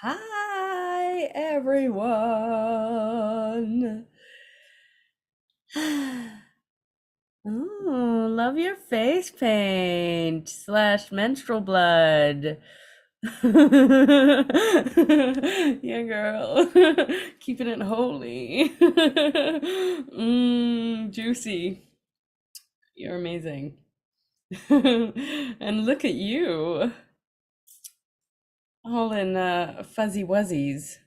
Hi, everyone. Oh, love your face paint slash menstrual blood. Yeah, girl. Keeping it holy. Juicy. You're amazing. And look at you, all in fuzzy wuzzies.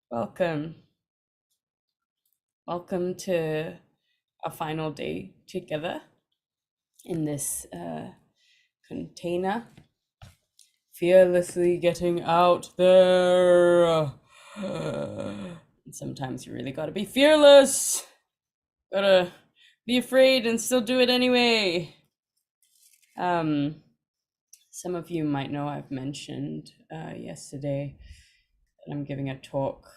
Welcome. Welcome to a final day together in this container. Fearlessly getting out there. Sometimes you really gotta be fearless. Gotta be afraid and still do it anyway. Um, some of you might know I've mentioned yesterday that I'm giving a talk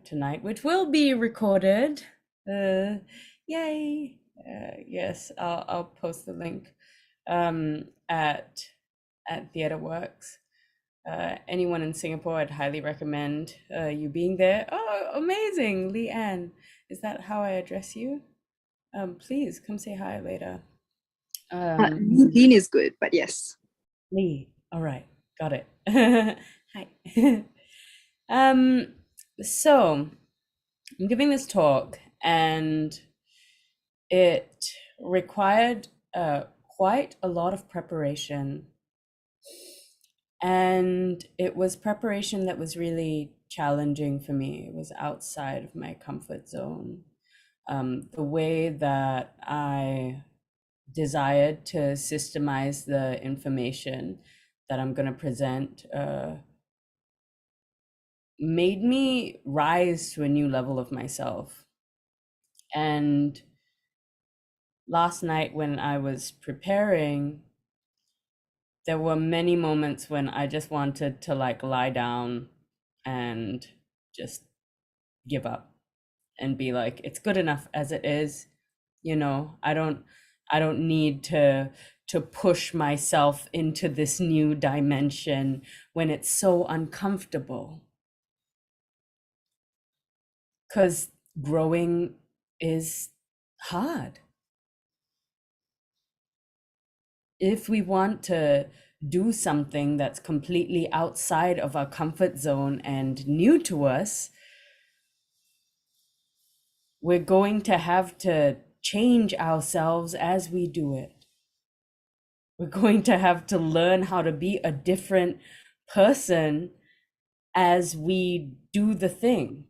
tonight, which will be recorded. Yay! Yes, I'll post the link at Theatre Works. Anyone in Singapore, I'd highly recommend you being there. Oh, amazing, Lee Ann. Is that how I address you? Please come say hi later. Lean is good, but yes. Lee. All right, got it. Hi. um, so I'm giving this talk, and it required quite a lot of preparation. And it was preparation that was really challenging for me. It was outside of my comfort zone. The way that I desired to systemize the information that I'm going to present made me rise to a new level of myself. And last night, when I was preparing, there were many moments when I just wanted to like lie down and just give up and be like, it's good enough as it is. I don't need to push myself into this new dimension when it's so uncomfortable. Because growing is hard. If we want to do something that's completely outside of our comfort zone and new to us, we're going to have to change ourselves as we do it. We're going to have to learn how to be a different person as we do the thing.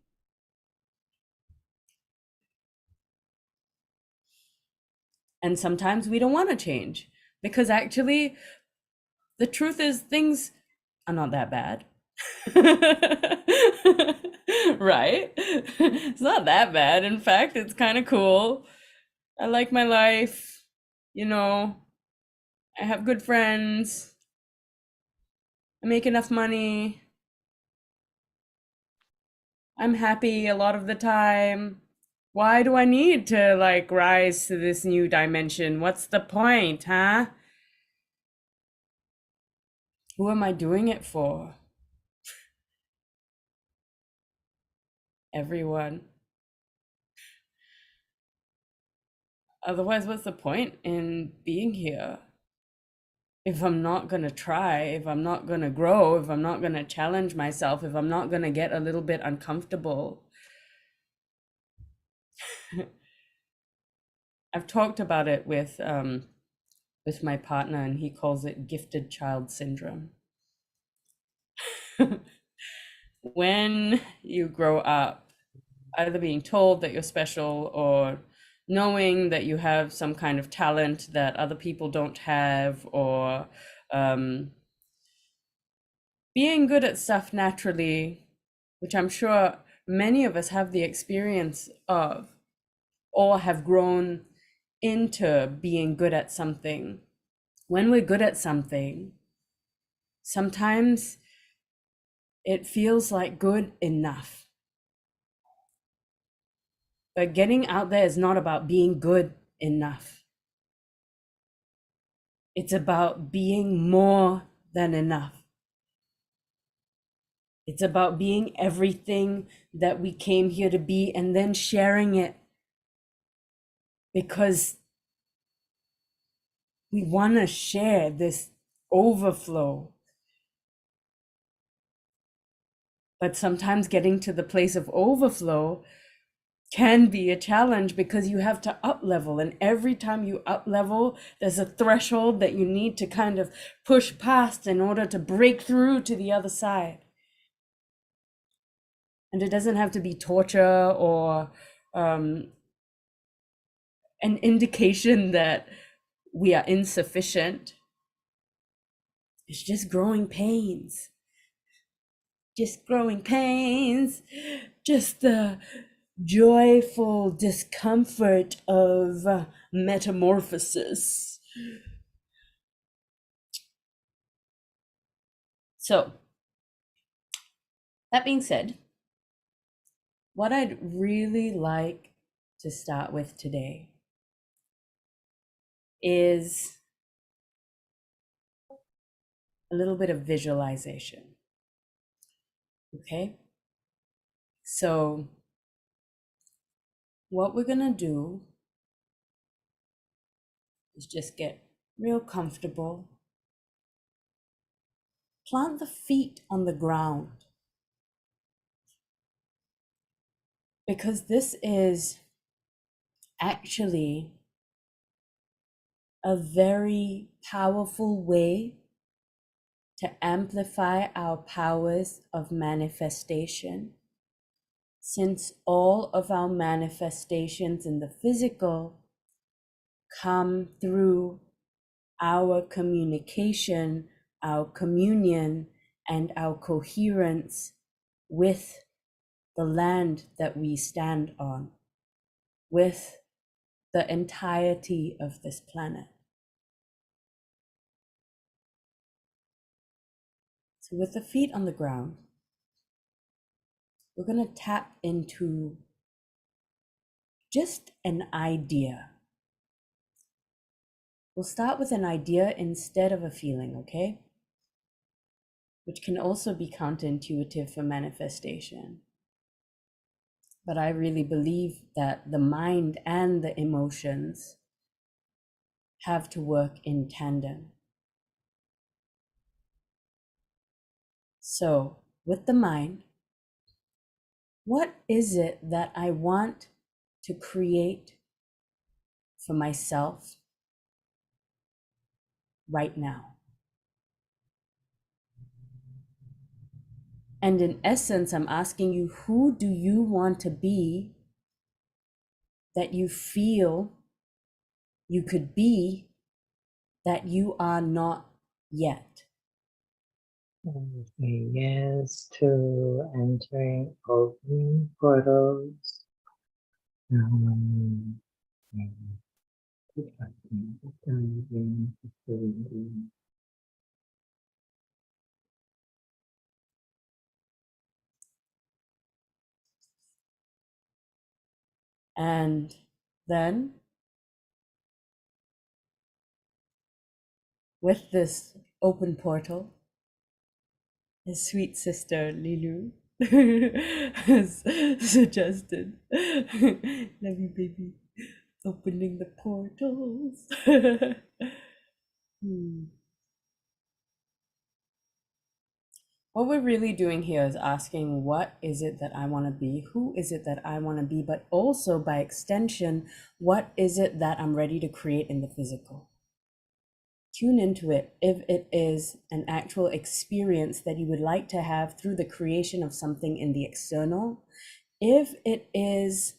And sometimes we don't want to change because actually, the truth is, things are not that bad. Right? It's not that bad. In fact, it's kind of cool. I like my life. You know, I have good friends. I make enough money. I'm happy a lot of the time. Why do I need to like rise to this new dimension? What's the point, huh? Who am I doing it for? Everyone. Otherwise, what's the point in being here? If I'm not gonna try, if I'm not gonna grow, if I'm not gonna challenge myself, if I'm not gonna get a little bit uncomfortable. I've talked about it with my partner, and he calls it gifted child syndrome. When you grow up, either being told that you're special or knowing that you have some kind of talent that other people don't have, or um, being good at stuff naturally, which I'm sure many of us have the experience of, or have grown into being good at something. When we're good at something, sometimes it feels like good enough. But getting out there is not about being good enough. It's about being more than enough. It's about being everything that we came here to be and then sharing it, because we want to share this overflow. But sometimes getting to the place of overflow can be a challenge, because you have to up level, and every time you up level, there's a threshold that you need to kind of push past in order to break through to the other side. And it doesn't have to be torture or an indication that we are insufficient. It's just growing pains. Just growing pains. Just the joyful discomfort of metamorphosis. So, that being said, what I'd really like to start with today is a little bit of visualization. Okay? So, what we're gonna do is just get real comfortable. Plant the feet on the ground, because this is actually a very powerful way to amplify our powers of manifestation, since all of our manifestations in the physical come through our communication, our communion, and our coherence with the land that we stand on, with the entirety of this planet. So with the feet on the ground, we're going to tap into just an idea. We'll start with an idea instead of a feeling, okay? Which can also be counterintuitive for manifestation. But I really believe that the mind and the emotions have to work in tandem. So, with the mind, what is it that I want to create for myself right now? And in essence, I'm asking you, who do you want to be that you feel you could be that you are not yet? Say yes to entering opening portals. Um, and protecting the diving facility. And then, with this open portal, his sweet sister Lilu has suggested, love you, baby, opening the portals. What we're really doing here is asking, what is it that I want to be? Who is it that I want to be? But also, by extension, what is it that I'm ready to create in the physical? Tune into it if it is an actual experience that you would like to have through the creation of something in the external. If it is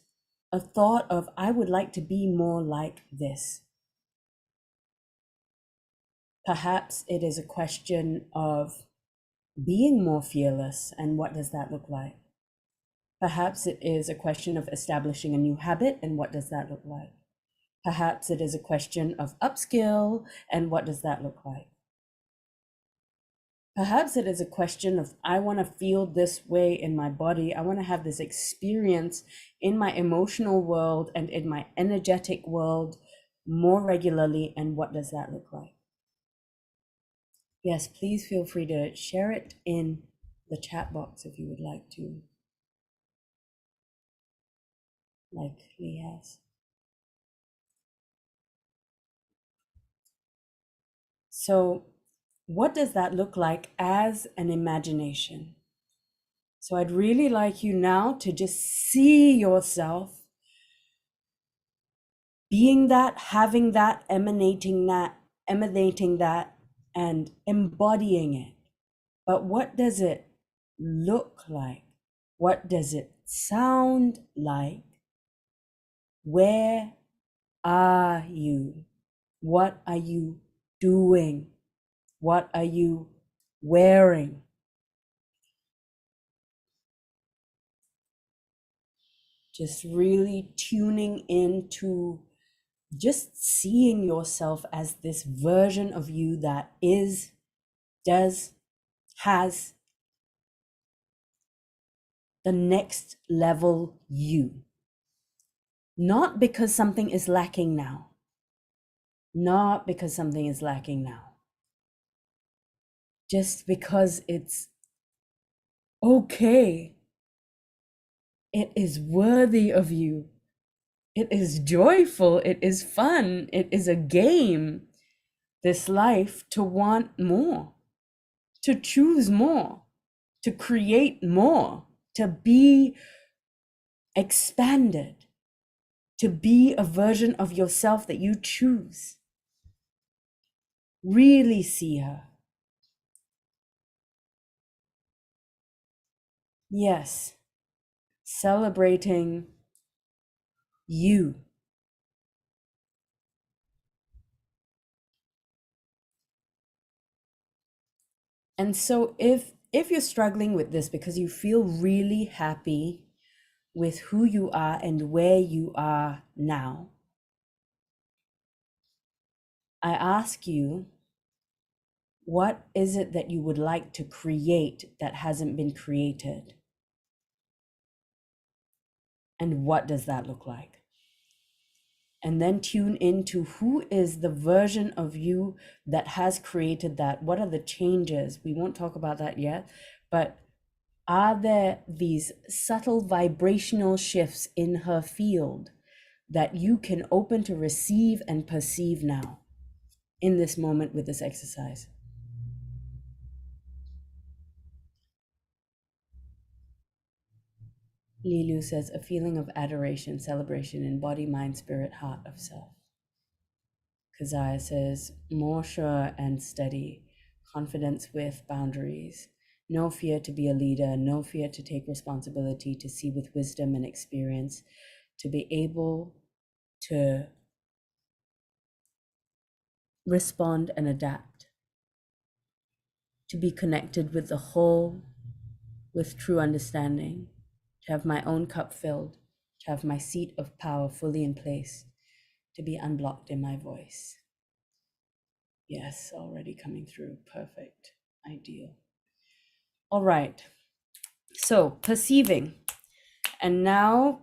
a thought of, I would like to be more like this. Perhaps it is a question of being more fearless, and what does that look like? Perhaps it is a question of establishing a new habit, and what does that look like? Perhaps it is a question of upskill, and what does that look like? Perhaps it is a question of, I want to feel this way in my body. I want to have this experience in my emotional world and in my energetic world more regularly, and what does that look like? Yes, please feel free to share it in the chat box if you would like to, like Lee has. So, what does that look like as an imagination? So, I'd really like you now to just see yourself being that, having that, emanating that, and embodying it. But what does it look like? What does it sound like? Where are you? What are you doing? What are you wearing? Just really tuning into just seeing yourself as this version of you that is, does, has the next level you. Not because something is lacking now. Not because something is lacking now. Just because it's okay. It is worthy of you. It is joyful. It is fun. It is a game, this life, to want more, to choose more, to create more, to be expanded, to be a version of yourself that you choose. Really see her. Yes, celebrating you. And so if you're struggling with this because you feel really happy with who you are and where you are now, I ask you, what is it that you would like to create that hasn't been created? And what does that look like? And then tune into who is the version of you that has created that. What are the changes? We won't talk about that yet, but are there these subtle vibrational shifts in her field that you can open to receive and perceive now in this moment with this exercise? Lilu says, a feeling of adoration, celebration in body, mind, spirit, heart of self. Kazaya says, more sure and steady, confidence with boundaries, no fear to be a leader, no fear to take responsibility, to see with wisdom and experience, to be able to respond and adapt, to be connected with the whole with true understanding, to have my own cup filled, to have my seat of power fully in place, to be unblocked in my voice. Yes, already coming through. Perfect. Ideal. All right. So perceiving and now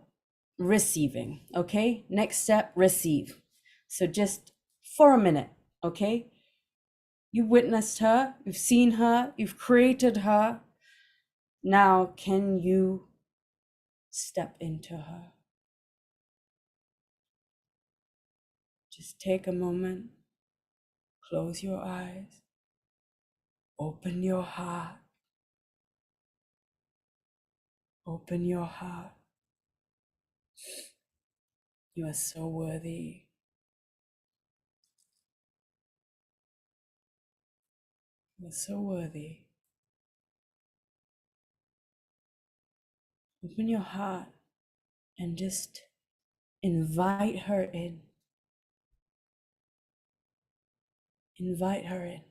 receiving. Okay. Next step, receive. So just for a minute. Okay. You witnessed her, you've seen her, you've created her. Now, can you step into her? Just take a moment, close your eyes, open your heart, open your heart. You are so worthy. You are so worthy. Open your heart and just invite her in. Invite her in.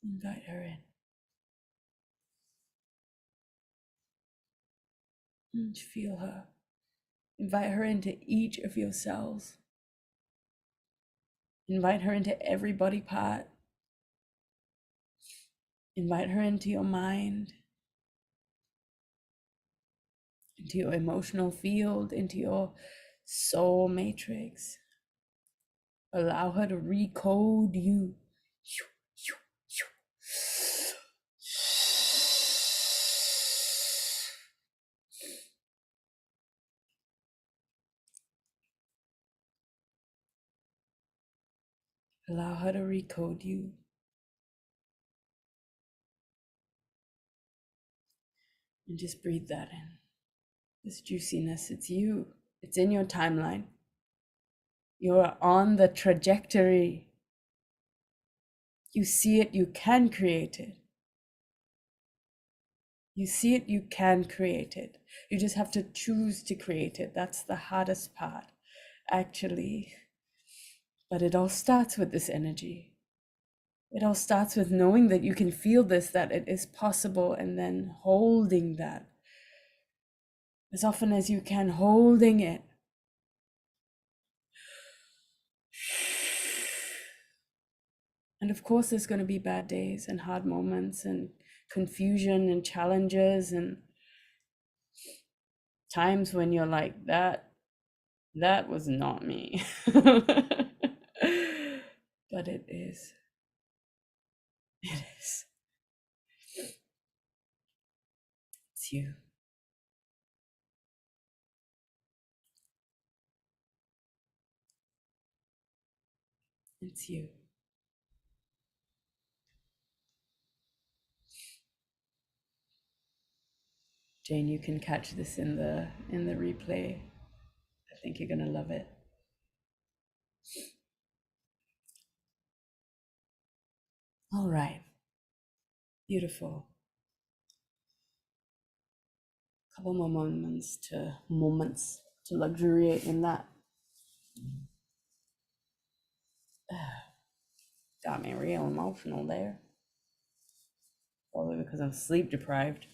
Invite her in. Feel her. Invite her into each of your cells. Invite her into every body part. Invite her into your mind, into your emotional field, into your soul matrix. Allow her to recode you. Allow her to recode you. And just breathe that in. This juiciness, it's you. It's in your timeline. You're on the trajectory. You see it, you can create it. You see it, you can create it. You just have to choose to create it. That's the hardest part, actually. But it all starts with this energy. It all starts with knowing that you can feel this, that it is possible, and then holding that as often as you can, holding it. And of course, there's going to be bad days and hard moments and confusion and challenges and times when you're like, that was not me. But it is. It is. It's you. It's you. Jane, you can catch this in the replay. I think you're gonna love it. All right. Beautiful. Couple more moments to luxuriate in that. Got me real emotional there. Probably because I'm sleep deprived.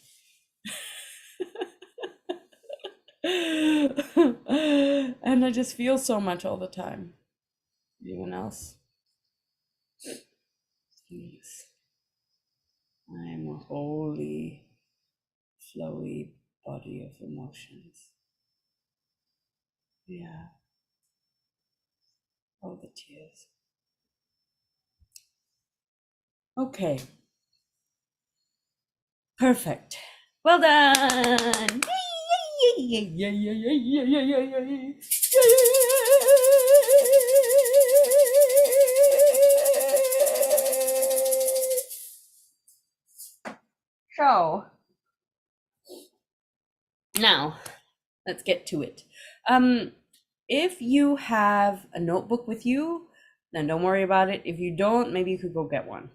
And I just feel so much all the time. Anyone else? Yes. I'm a holy, flowy body of emotions. Yeah. All the tears. Okay. Perfect. Well done. So now let's get to it. If you have a notebook with you, then don't worry about it. If you don't, maybe you could go get one.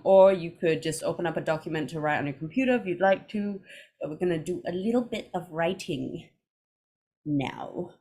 Or you could just open up a document to write on your computer if you'd like to. But we're gonna do a little bit of writing now.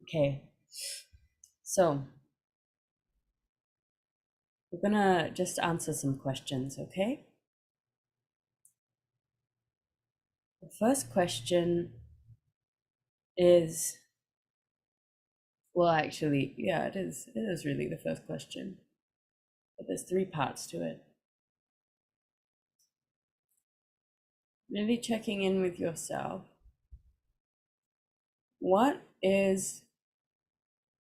Okay, so we're gonna just answer some questions, okay? The first question is, well, actually, yeah, it is really the first question, but there's 3 parts to it. Really checking in with yourself. What is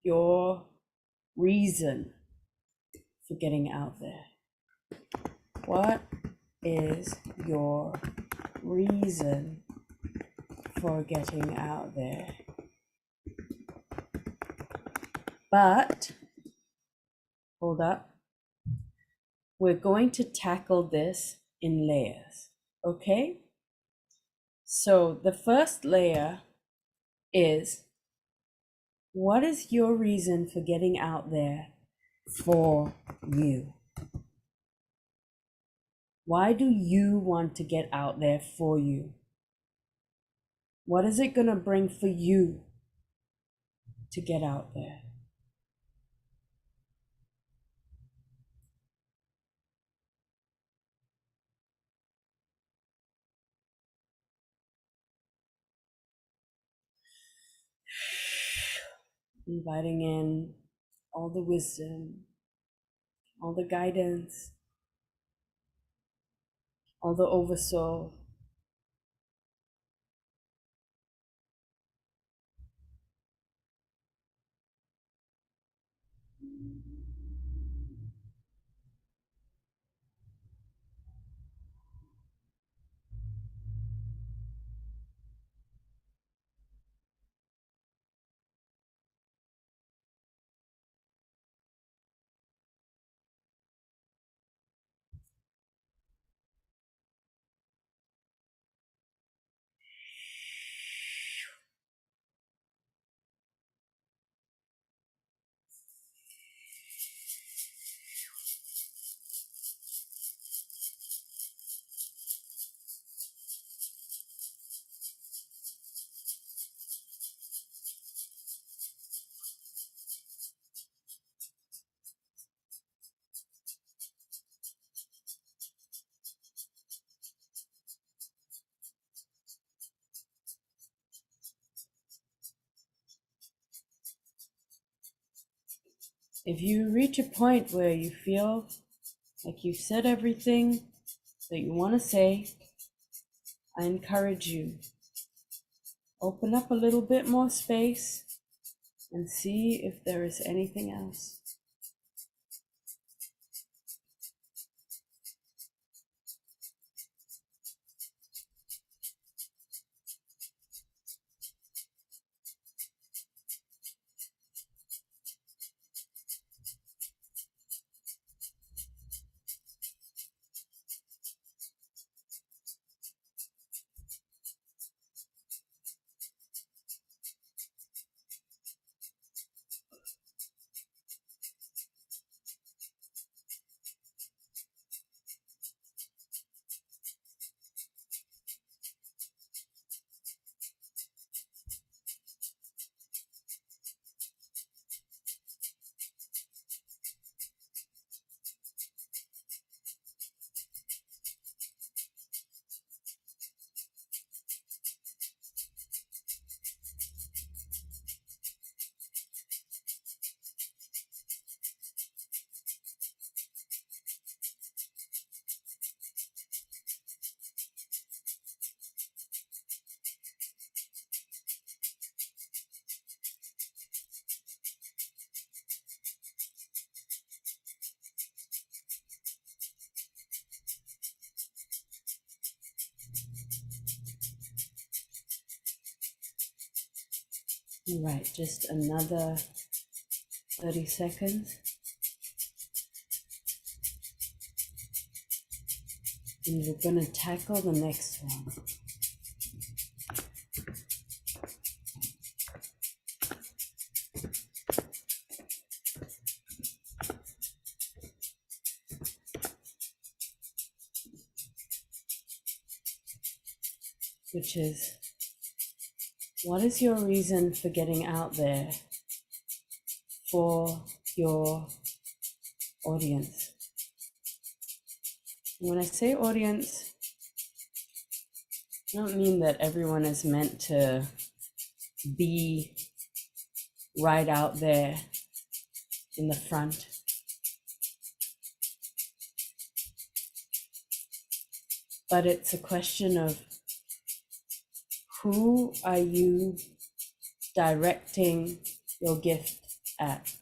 your reason for getting out there? What is your reason for getting out there. But, hold up, we're going to tackle this in layers, okay? So the first layer is, what is your reason for getting out there for you? Why do you want to get out there for you? What is it going to bring for you to get out there? Inviting in all the wisdom, all the guidance, all the oversoul. If you reach a point where you feel like you've said everything that you want to say, I encourage you, open up a little bit more space and see if there is anything else. All right, just another 30 seconds. And we're going to tackle the next one. Which is, what is your reason for getting out there for your audience? When I say audience, I don't mean that everyone is meant to be right out there in the front. But it's a question of, who are you directing your gift at?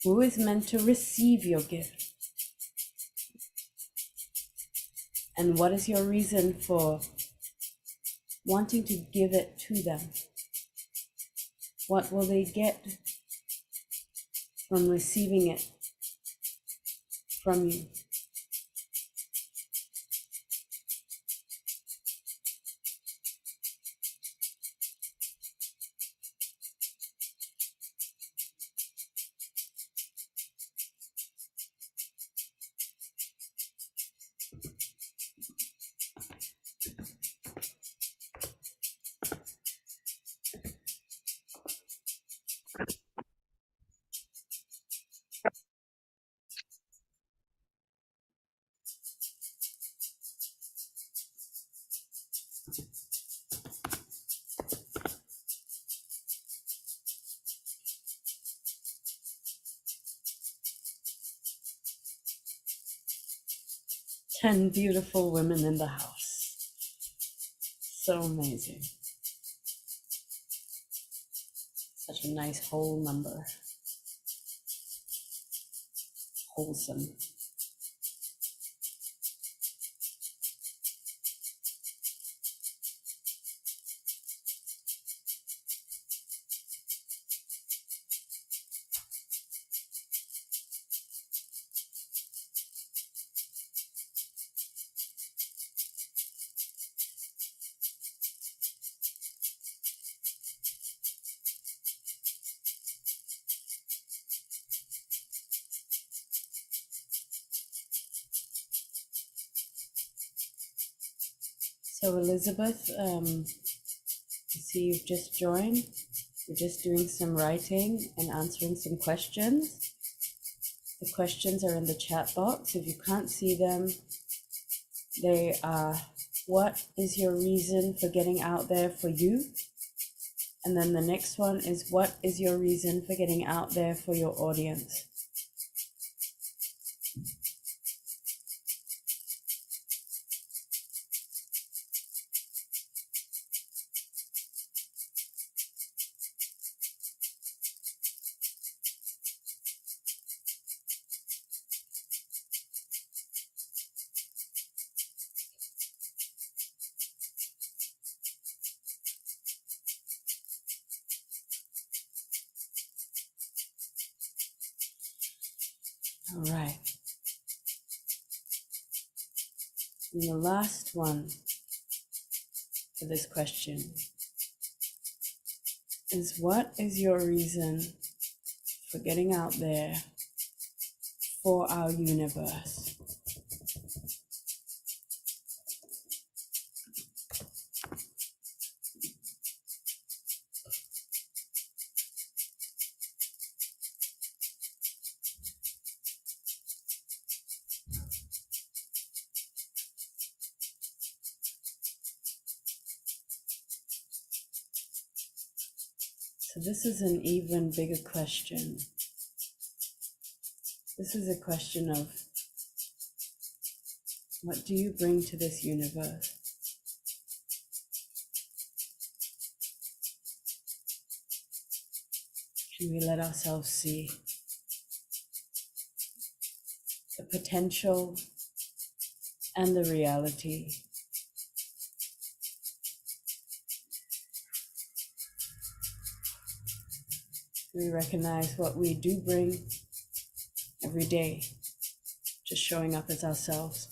Who is meant to receive your gift? And what is your reason for wanting to give it to them? What will they get from receiving it from you? Ten beautiful women in the house. So amazing. Such a nice whole number. Wholesome. So Elizabeth, I see you've just joined. We're just doing some writing and answering some questions. The questions are in the chat box. If you can't see them, they are, what is your reason for getting out there for you? And then the next one is, what is your reason for getting out there for your audience? All right. And the last one for this question is, what is your reason for getting out there for our universe? So this is an even bigger question. This is a question of, what do you bring to this universe? Can we let ourselves see the potential and the reality? We recognize what we do bring every day, just showing up as ourselves.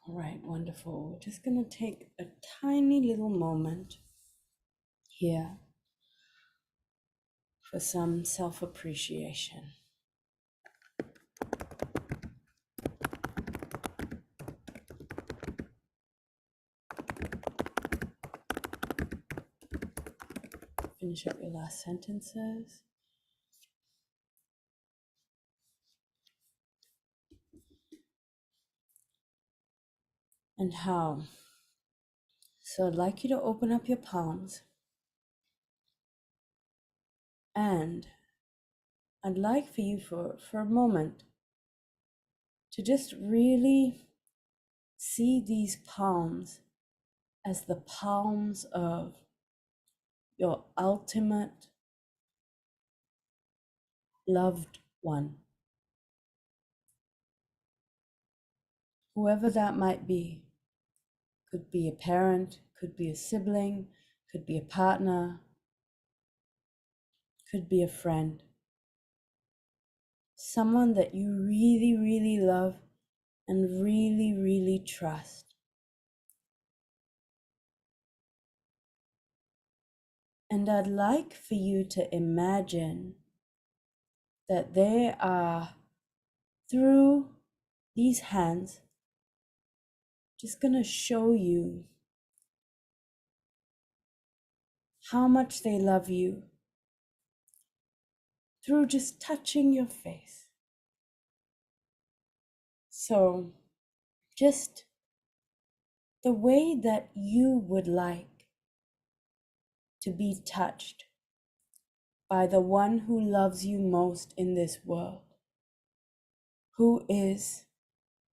All right, wonderful. We're just going to take a tiny little moment here for some self-appreciation. Finish up your last sentences. And how? So I'd like you to open up your palms, and I'd like for you for a moment to just really see these palms as the palms of your ultimate loved one, whoever that might be. Could be a parent, could be a sibling, could be a partner, could be a friend. Someone that you really, really love and really, really trust. And I'd like for you to imagine that they are, through these hands, just going to show you how much they love you through just touching your face. So just the way that you would like to be touched by the one who loves you most in this world, who is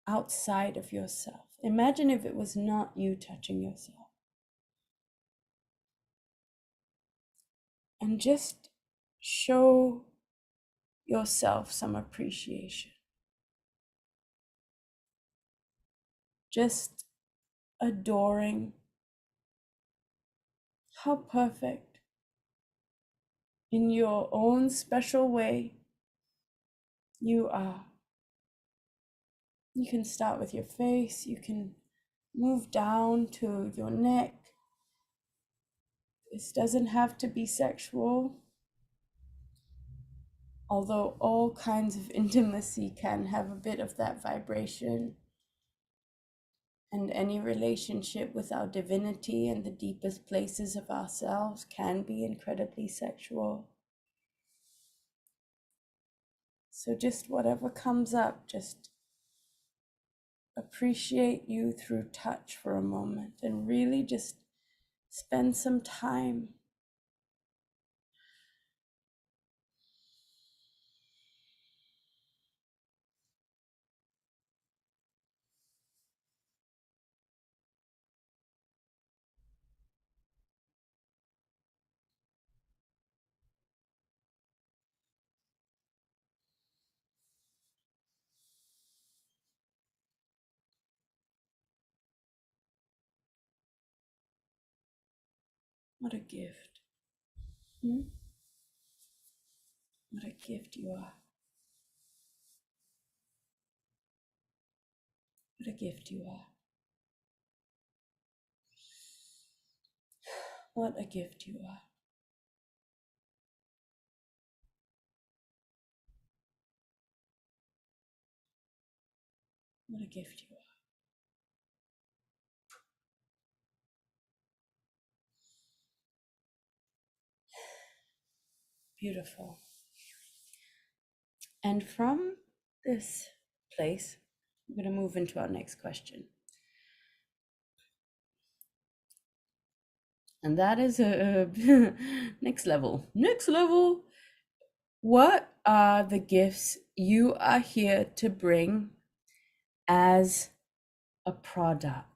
outside of yourself. Imagine if it was not you touching yourself. And just show yourself some appreciation. Just adoring how perfect, in your own special way, you are. You can start with your face, you can move down to your neck. This doesn't have to be sexual, although all kinds of intimacy can have a bit of that vibration. And any relationship with our divinity and the deepest places of ourselves can be incredibly sexual. So just whatever comes up, just appreciate you through touch for a moment and really just spend some time. What a gift. What a gift you are. What a gift you are. What a gift you are. What a gift you are. Beautiful. And from this place, we're going to move into our next question. And that is a next level. Next level. What are the gifts you are here to bring as a product?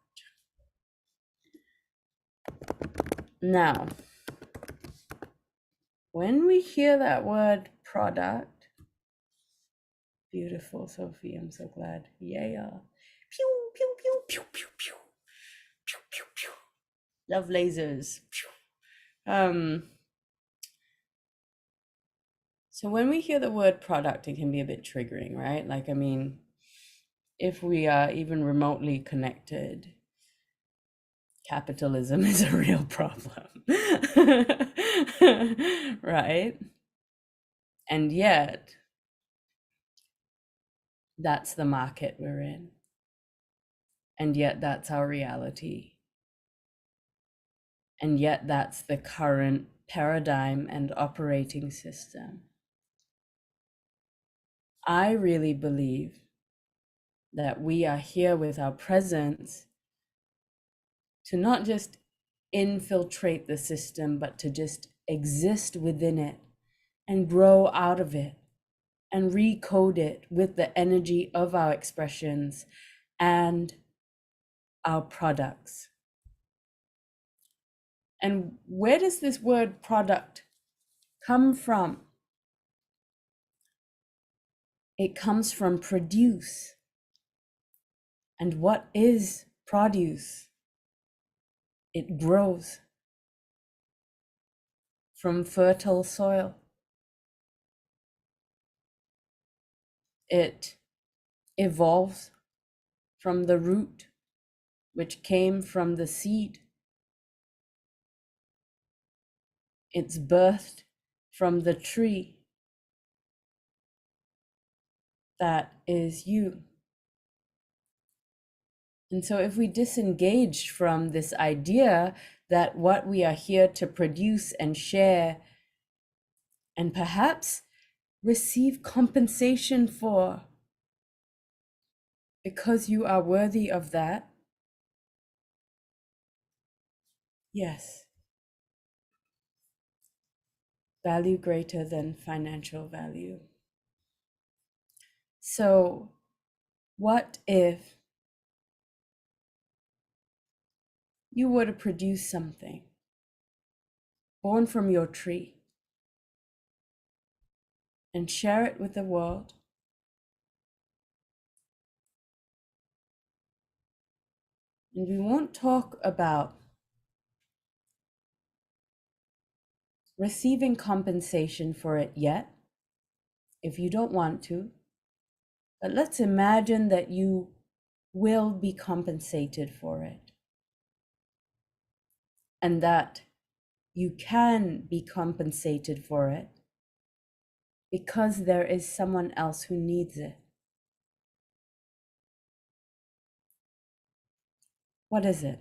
Now, when we hear that word product, beautiful, Sophie, I'm so glad. Yeah. Pew, pew, pew, pew, pew, pew. Pew, pew, pew. Love lasers. Pew. So when we hear the word product, it can be a bit triggering, right? Like, I mean, if we are even remotely connected, capitalism is a real problem. Right? And yet, that's the market we're in. And yet, that's our reality. And yet, that's the current paradigm and operating system. I really believe that we are here with our presence to not just infiltrate the system, but to just exist within it and grow out of it and recode it with the energy of our expressions and our products. And where does this word product come from? It comes from produce. And what is produce? It grows from fertile soil. It evolves from the root, which came from the seed. It's birthed from the tree that is you. And so if we disengage from this idea that what we are here to produce and share and perhaps receive compensation for, because you are worthy of that, yes, value greater than financial value. So what if you were to produce something born from your tree and share it with the world? And we won't talk about receiving compensation for it yet, if you don't want to. But let's imagine that you will be compensated for it, and that you can be compensated for it because there is someone else who needs it. What is it?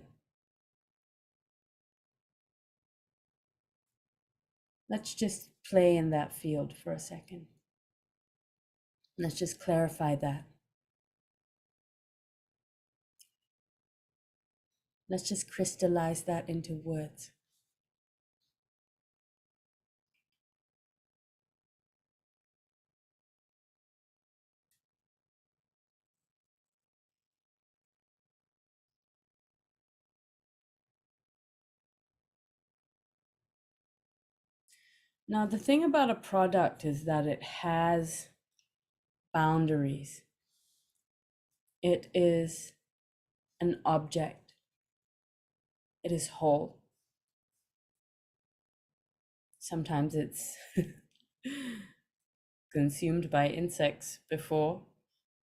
Let's just play in that field for a second. Let's just clarify that. Let's just crystallize that into words. Now, the thing about a product is that it has boundaries. It is an object. It is whole. Sometimes it's consumed by insects before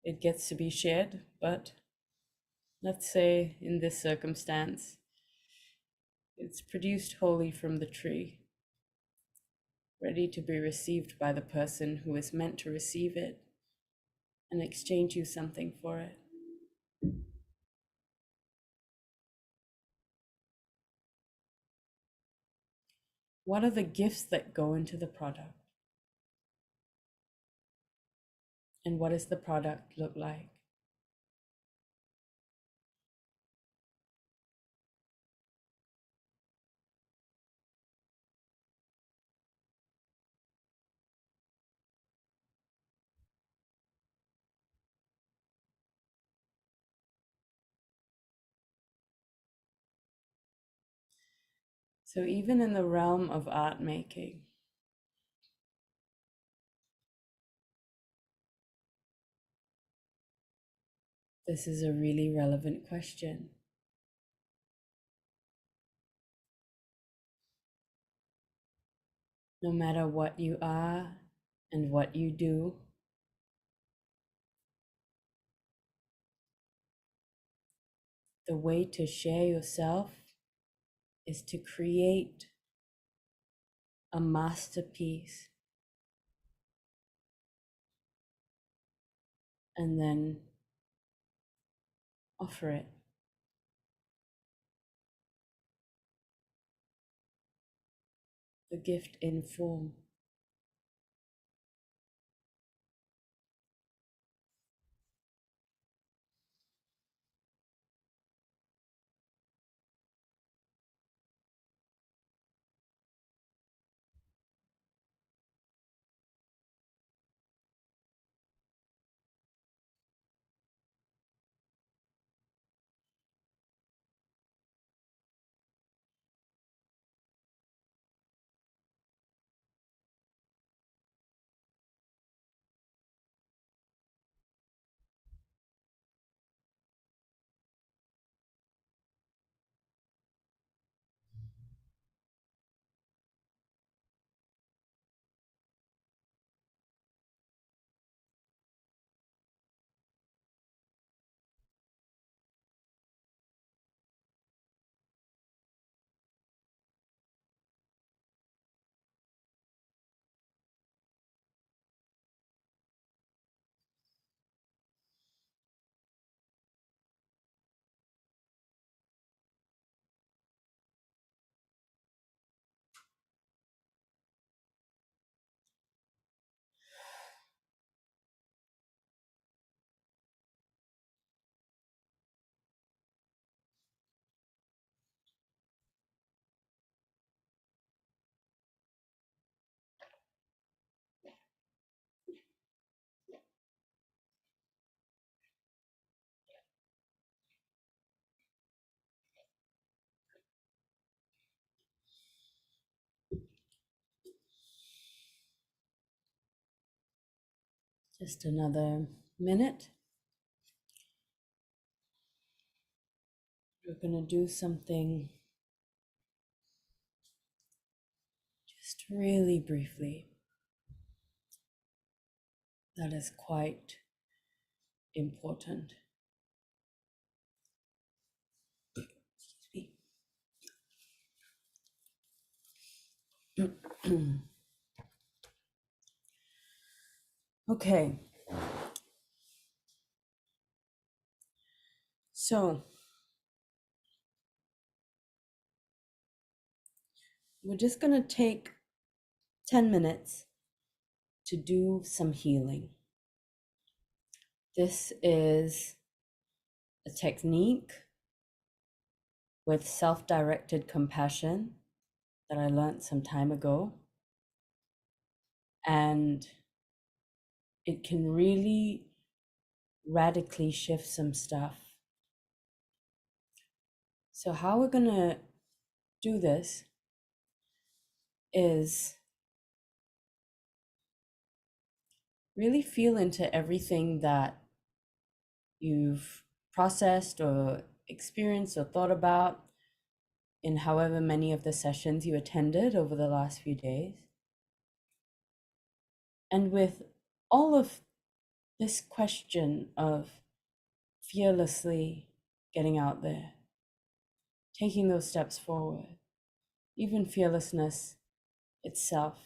it gets to be shared, but let's say in this circumstance, it's produced wholly from the tree, ready to be received by the person who is meant to receive it and exchange you something for it. What are the gifts that go into the product? And what does the product look like? So even in the realm of art making, this is a really relevant question. No matter what you are and what you do, the way to share yourself is to create a masterpiece and then offer it. The gift in form. Just another minute. We're going to do something just really briefly that is quite important. Excuse me. Okay. So we're just going to take 10 minutes to do some healing. This is a technique with self-directed compassion that I learned some time ago. And it can really radically shift some stuff. So how we're going to do this is really feel into everything that you've processed or experienced or thought about in however many of the sessions you attended over the last few days. And with all of this question of fearlessly getting out there, taking those steps forward, even fearlessness itself,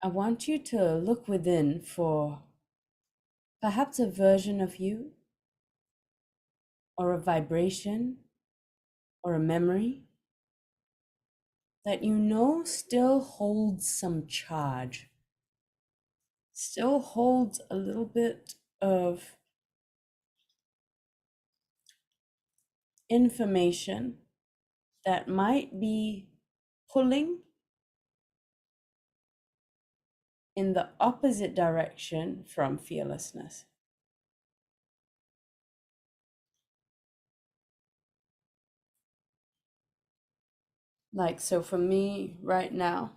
I want you to look within for perhaps a version of you, or a vibration, or a memory that you know still holds some charge, still holds a little bit of information that might be pulling in the opposite direction from fearlessness. Like, so for me right now,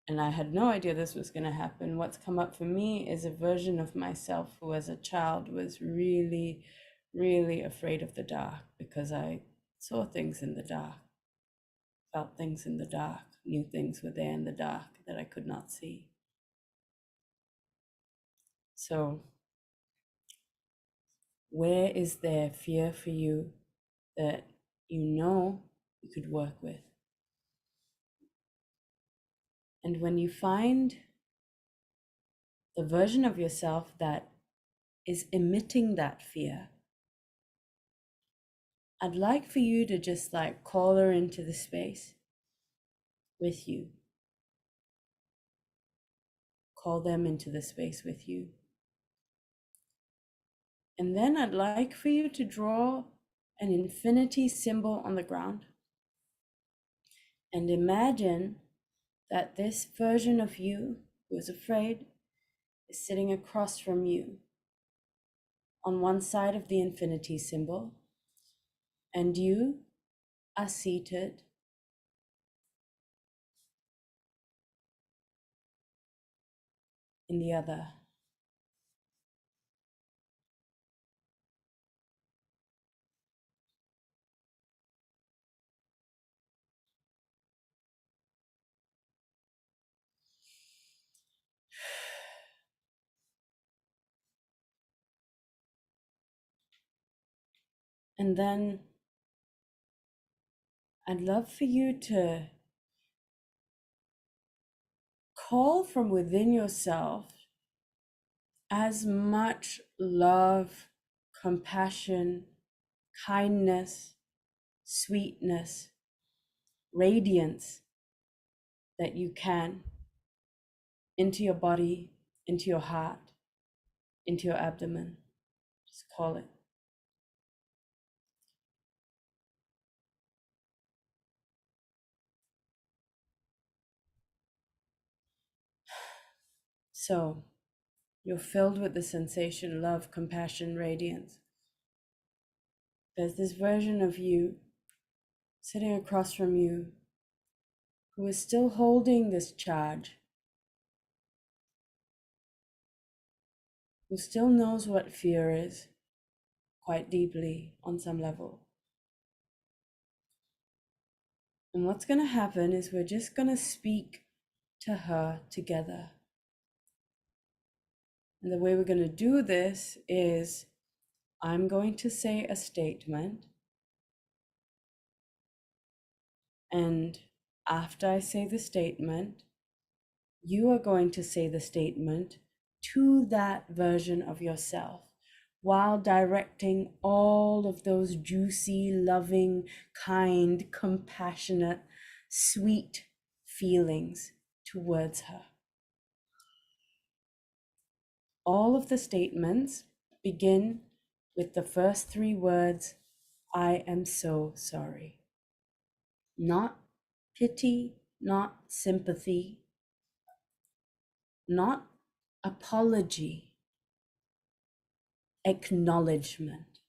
and I had no idea this was going to happen, what's come up for me is a version of myself who as a child was really, really afraid of the dark because I saw things in the dark, felt things in the dark, knew things were there in the dark that I could not see. So Where is there fear for you that you know you could work with? And when you find the version of yourself that is emitting that fear, I'd like for you to just like call her into the space with you. Call them into the space with you. And then I'd like for you to draw an infinity symbol on the ground and imagine that this version of you who is afraid is sitting across from you on one side of the infinity symbol, and you are seated in the other. And then I'd love for you to call from within yourself as much love, compassion, kindness, sweetness, radiance that you can into your body, into your heart, into your abdomen. Just call it. So you're filled with the sensation, love, compassion, radiance. There's this version of you sitting across from you who is still holding this charge, who still knows what fear is quite deeply on some level. And what's going to happen is we're just going to speak to her together. And the way we're going to do this is I'm going to say a statement, and after I say the statement, you are going to say the statement to that version of yourself while directing all of those juicy, loving, kind, compassionate, sweet feelings towards her. All of the statements begin with the first three words, I am so sorry. Not pity, not sympathy, not apology, acknowledgement,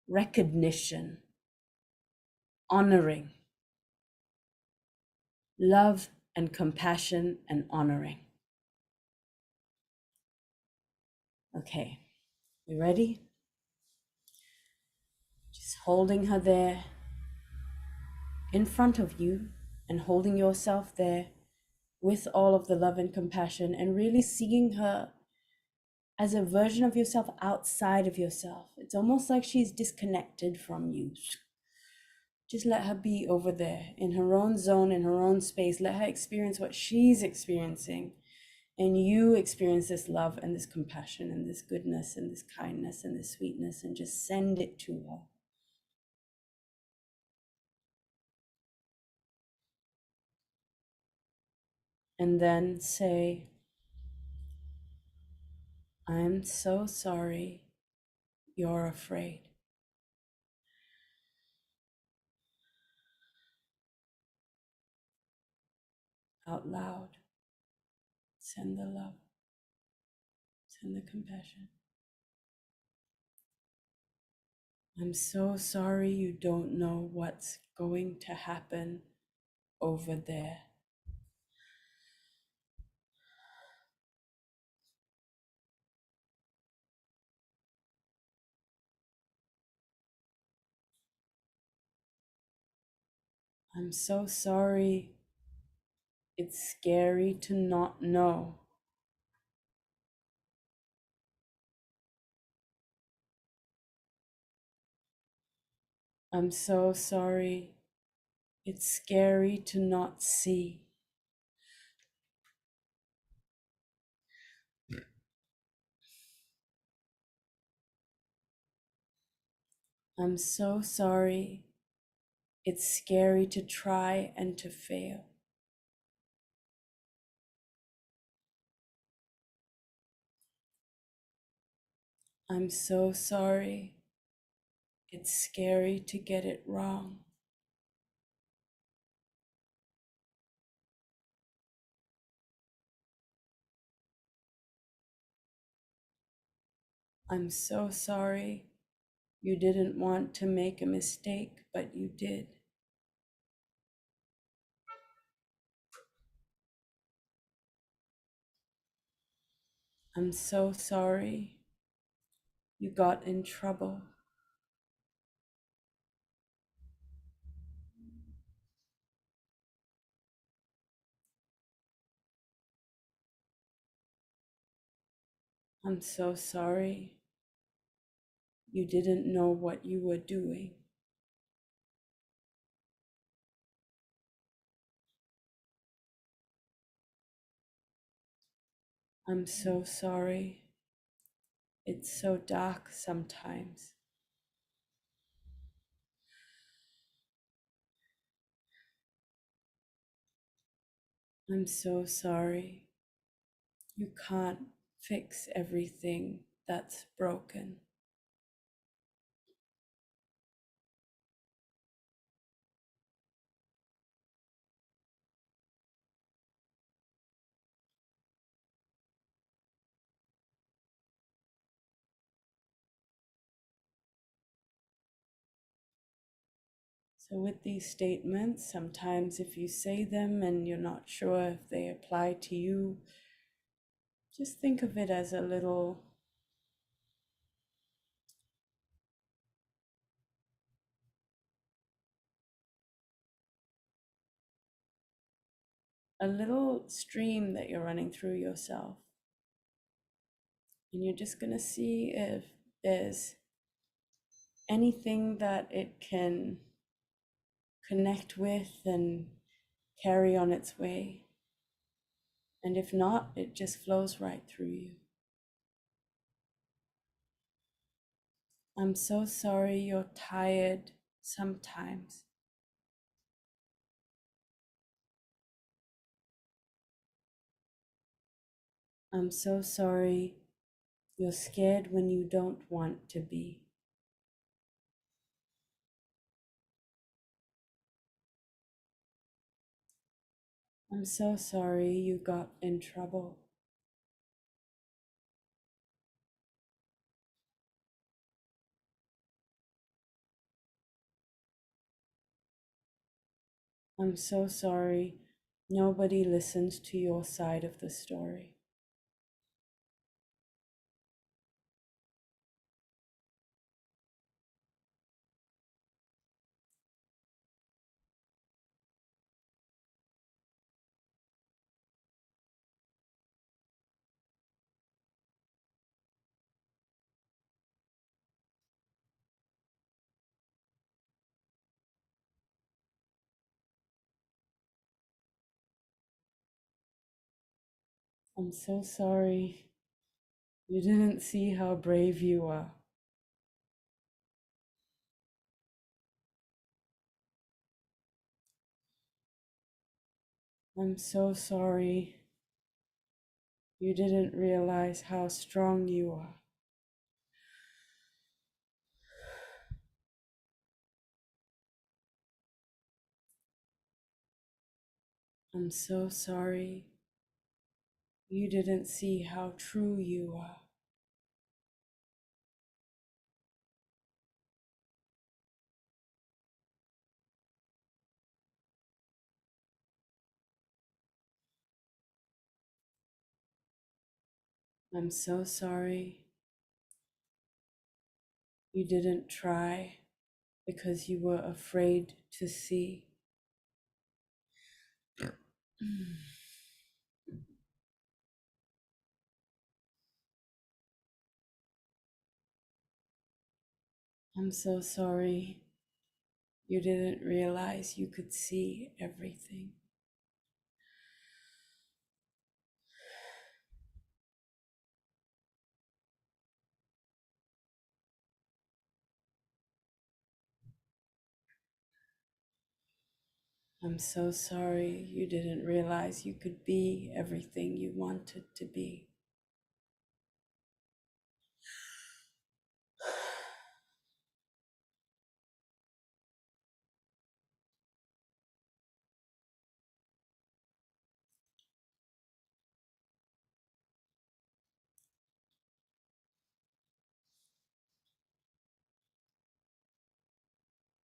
recognition, honoring, love and compassion and honoring. Okay, you ready? Just holding her there in front of you and holding yourself there with all of the love and compassion and really seeing her as a version of yourself outside of yourself. It's almost like she's disconnected from you. Just let her be over there in her own zone, in her own space. Let her experience what she's experiencing. And you experience this love and this compassion and this goodness and this kindness and this sweetness, and just send it to her. And then say, I'm so sorry you're afraid. Out loud. Send the love. Send the compassion. I'm so sorry you don't know what's going to happen over there. I'm so sorry. It's scary to not know. I'm so sorry. It's scary to not see. I'm so sorry. It's scary to try and to fail. I'm so sorry. It's scary to get it wrong. I'm so sorry. You didn't want to make a mistake, but you did. I'm so sorry. You got in trouble. I'm so sorry. You didn't know what you were doing. I'm so sorry. It's so dark sometimes. I'm so sorry. You can't fix everything that's broken. So, with these statements, sometimes if you say them and you're not sure if they apply to you, just think of it as a little stream that you're running through yourself. And you're just going to see if there's anything that it can connect with and carry on its way. And if not, it just flows right through you. I'm so sorry you're tired sometimes. I'm so sorry you're scared when you don't want to be. I'm so sorry you got in trouble. I'm so sorry nobody listened to your side of the story. I'm so sorry you didn't see how brave you are. I'm so sorry you didn't realize how strong you are. I'm so sorry you didn't see how true you are. I'm so sorry you didn't try because you were afraid to see. I'm so sorry You didn't realize you could see everything. I'm so sorry you didn't realize you could be everything you wanted to be.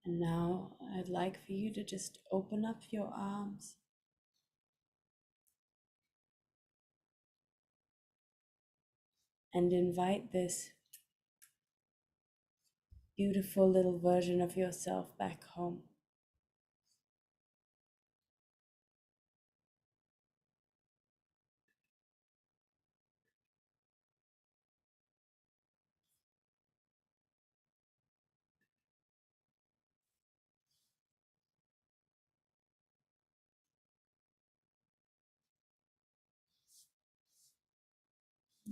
And now I'd like for you to just open up your arms and invite this beautiful little version of yourself back home.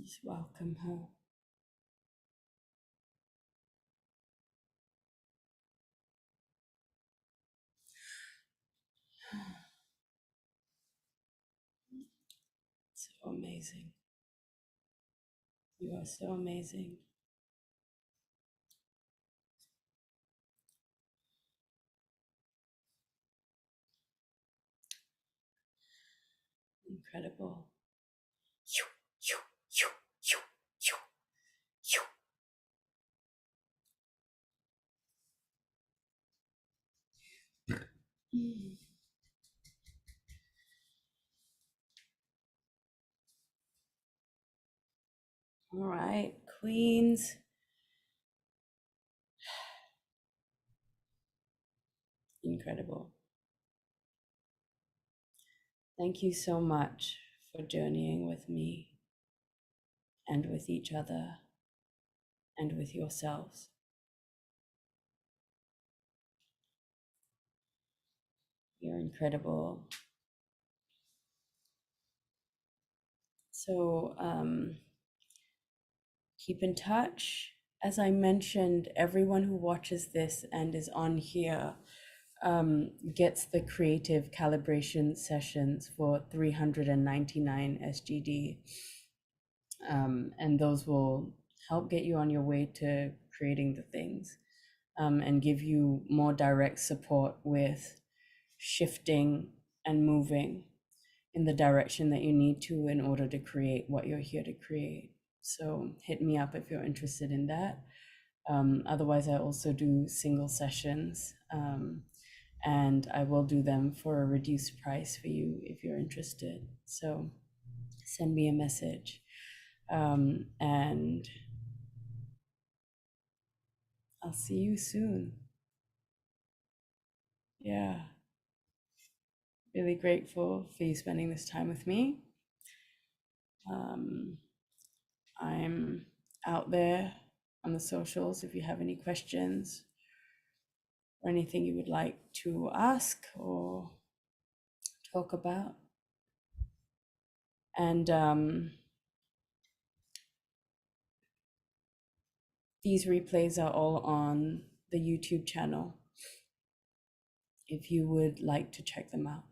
Just welcome her. So amazing. You are so amazing. Incredible. Mm. All right, Queens. Incredible. Thank you so much for journeying with me and with each other and with yourselves. You're incredible. So keep in touch. As I mentioned, everyone who watches this and is on here gets the creative calibration sessions for 399 SGD. And those will help get you on your way to creating the things and give you more direct support with shifting and moving in the direction that you need to in order to create what you're here to create. So hit me up if you're interested in that. Otherwise, I also do single sessions, and I will do them for a reduced price for you if you're interested. So send me a message. And I'll see you soon. Yeah. Really grateful for you spending this time with me. I'm out there on the socials if you have any questions or anything you would like to ask or talk about. And these replays are all on the YouTube channel if you would like to check them out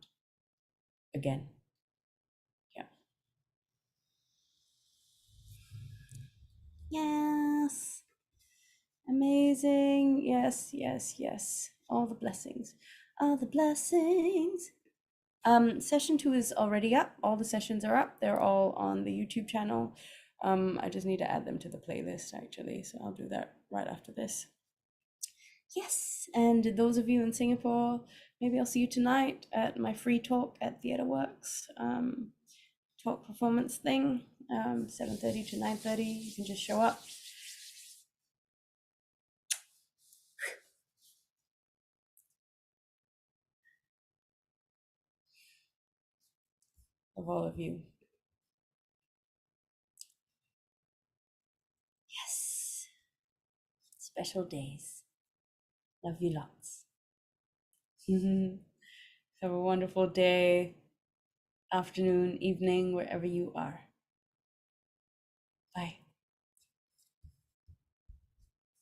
again. Yeah. Yes. Amazing. Yes, yes, yes. All the blessings. All the blessings. Session 2 is already up. All the sessions are up. They're all on the YouTube channel. I just need to add them to the playlist actually, so I'll do that right after this. Yes, and those of you in Singapore, maybe I'll see you tonight at my free talk at Theatre Works talk performance thing, 7:30 to 9:30. You can just show up. Of all of you. Yes. Special days. Love you lots. Mhm. Have a wonderful day, afternoon, evening, wherever you are. Bye.